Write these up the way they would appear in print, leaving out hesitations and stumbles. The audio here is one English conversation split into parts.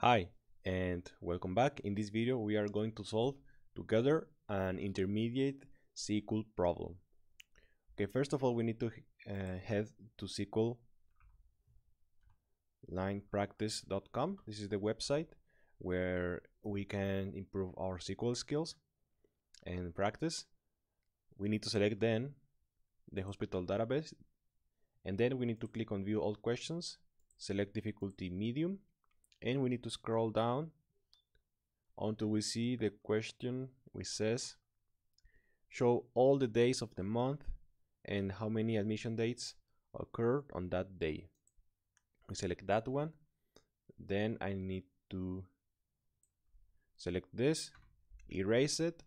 Hi, and welcome back. In this video, we are going to solve together an intermediate SQL problem. Okay, first of all, we need to head to SQL linepractice.com. This is the website where we can improve our SQL skills and practice. We need to select then the hospital database, and then we need to click on view all questions, select difficulty medium, and we need to scroll down until we see the question which says show all the days of the month and how many admission dates occurred on that day. We select that one, then I need to select this, erase it,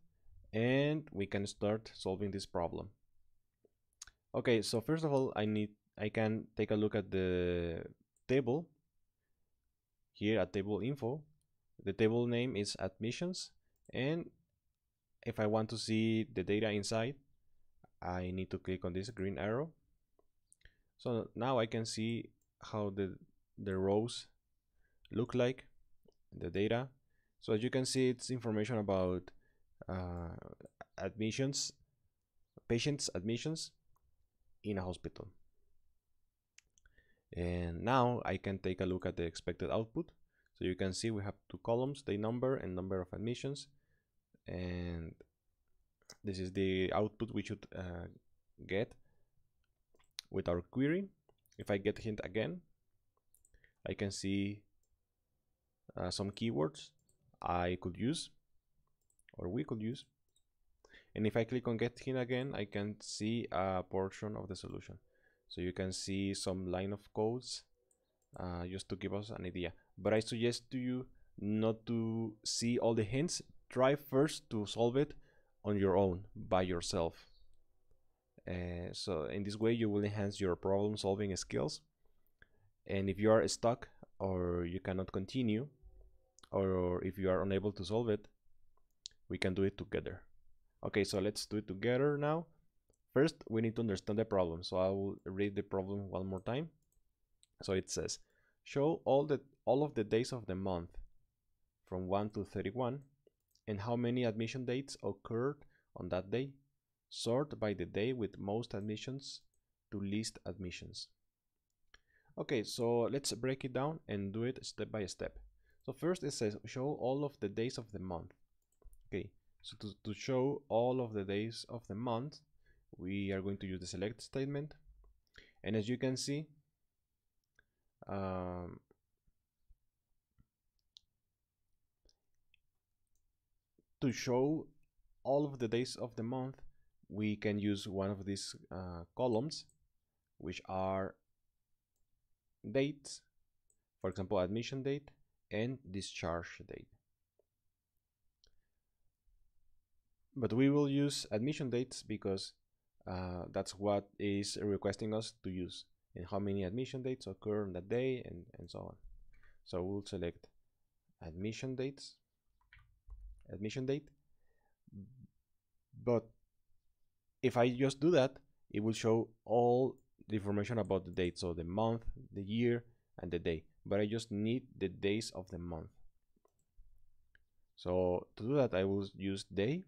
and we can start solving this problem. Okay, so first of all, I can take a look at the table here at table info. The table name is admissions, and if I want to see the data inside, I need to click on this green arrow. So now I can see how the rows look like, the data. So as you can see, it's information about admissions, patients' admissions in a hospital. And now I can take a look at the expected output. So you can see we have two columns, the number and number of admissions, and this is the output we should get with our query. If I get hint again, I can see some keywords I could use or we could use, and if I click on get hint again, I can see a portion of the solution. So you can see some line of codes just to give us an idea, but I suggest to you not to see all the hints. Try first to solve it on your own by yourself. So in this way you will enhance your problem solving skills, and if you are stuck or you cannot continue, or if you are unable to solve it, we can do it together. Okay, so let's do it together now. First, we need to understand the problem, so I will read the problem one more time. So it says, show all of the days of the month from 1 to 31 and how many admission dates occurred on that day. Sort by the day with most admissions to least admissions. Okay, so let's break it down and do it step by step. So first it says show all of the days of the month. Okay, so to show all of the days of the month, we are going to use the select statement, and as you can see, to show all of the days of the month, we can use one of these columns, which are dates, for example, admission date and discharge date. But we will use admission dates because that's what is requesting us to use, and how many admission dates occur on that day, and so on. So we'll select admission dates, admission date. But if I just do that, it will show all the information about the date, so the month, the year, and the day. But I just need the days of the month. So to do that, I will use day,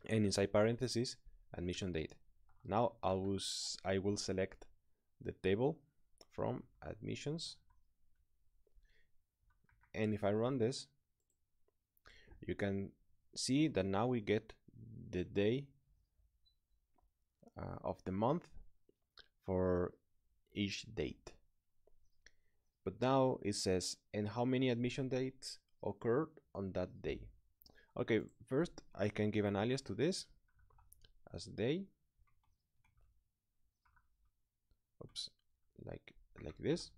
and inside parentheses, admission date. Now I will select the table from admissions, and if I run this, you can see that now we get the day of the month for each date. But now it says, and how many admission dates occurred on that day. Okay, first I can give an alias to this as day. Oops, like this.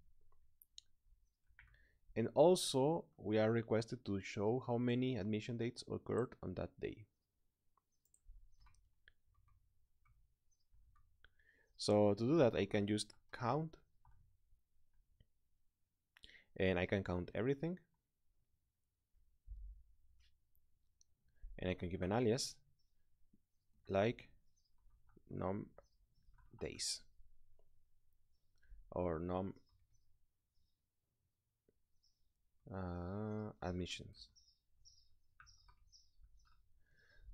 And also we are requested to show how many admission dates occurred on that day. So to do that, I can just count, and I can count everything, and I can give an alias like num days or num admissions.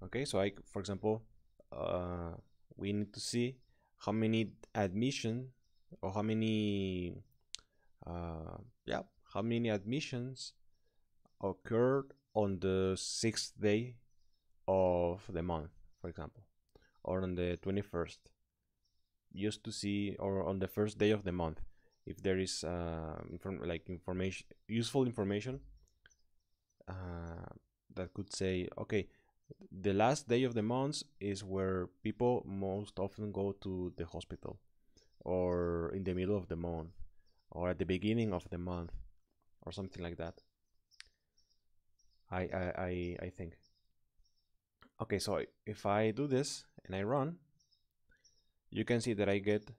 Okay, so for example, we need to see how many admission or how many how many admissions occurred on the 6th day of the month, for example, or on the 21st, just to see, or on the first day of the month, if there is useful information that could say, okay, the last day of the month is where people most often go to the hospital, or in the middle of the month, or at the beginning of the month, or something like that. I think. Okay, so if I do this and I run, you can see that I get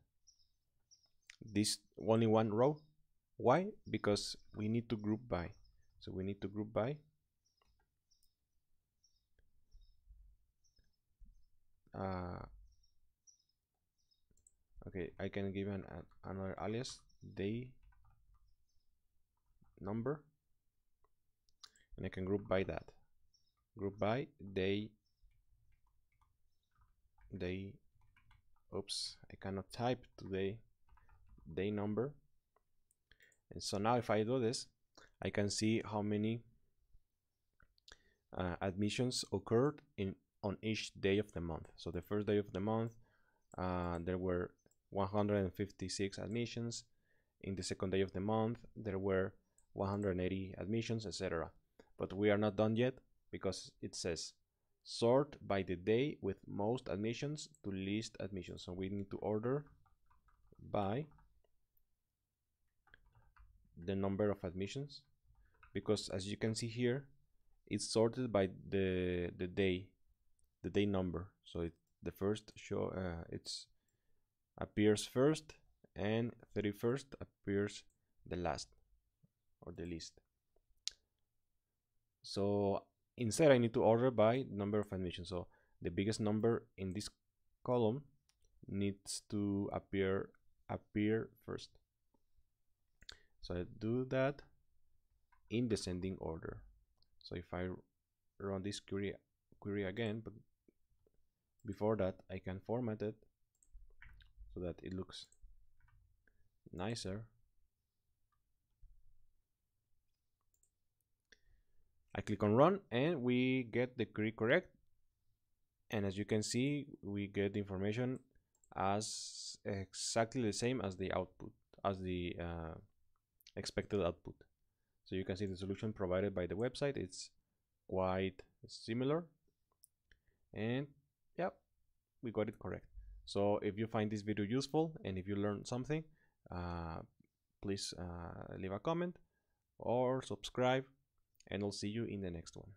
this only one row. Why? Because we need to group by. So we need to group by. Okay, I can give another alias, day number, and I can group by that. Group by day. Oops, I cannot type today. Day number. And so now if I do this, I can see how many admissions occurred on each day of the month. So the first day of the month, there were 156 admissions. In the second day of the month, there were 180 admissions, etc. But we are not done yet, because it says sort by the day with most admissions to least admissions. So we need to order by the number of admissions, because as you can see here, it's sorted by the day number. So the first show it's appears first, and 31st appears the last, or the least. So instead, I need to order by number of admissions. So the biggest number in this column needs to appear first. So I do that in descending order. So if I run this query again, but before that, I can format it so that it looks nicer. I click on run, and we get the query correct. And as you can see, we get the information as exactly the same as the output, as the expected output. So you can see the solution provided by the website. It's quite similar, and yeah, we got it correct. So if you find this video useful, and if you learned something, please leave a comment or subscribe, and I'll see you in the next one.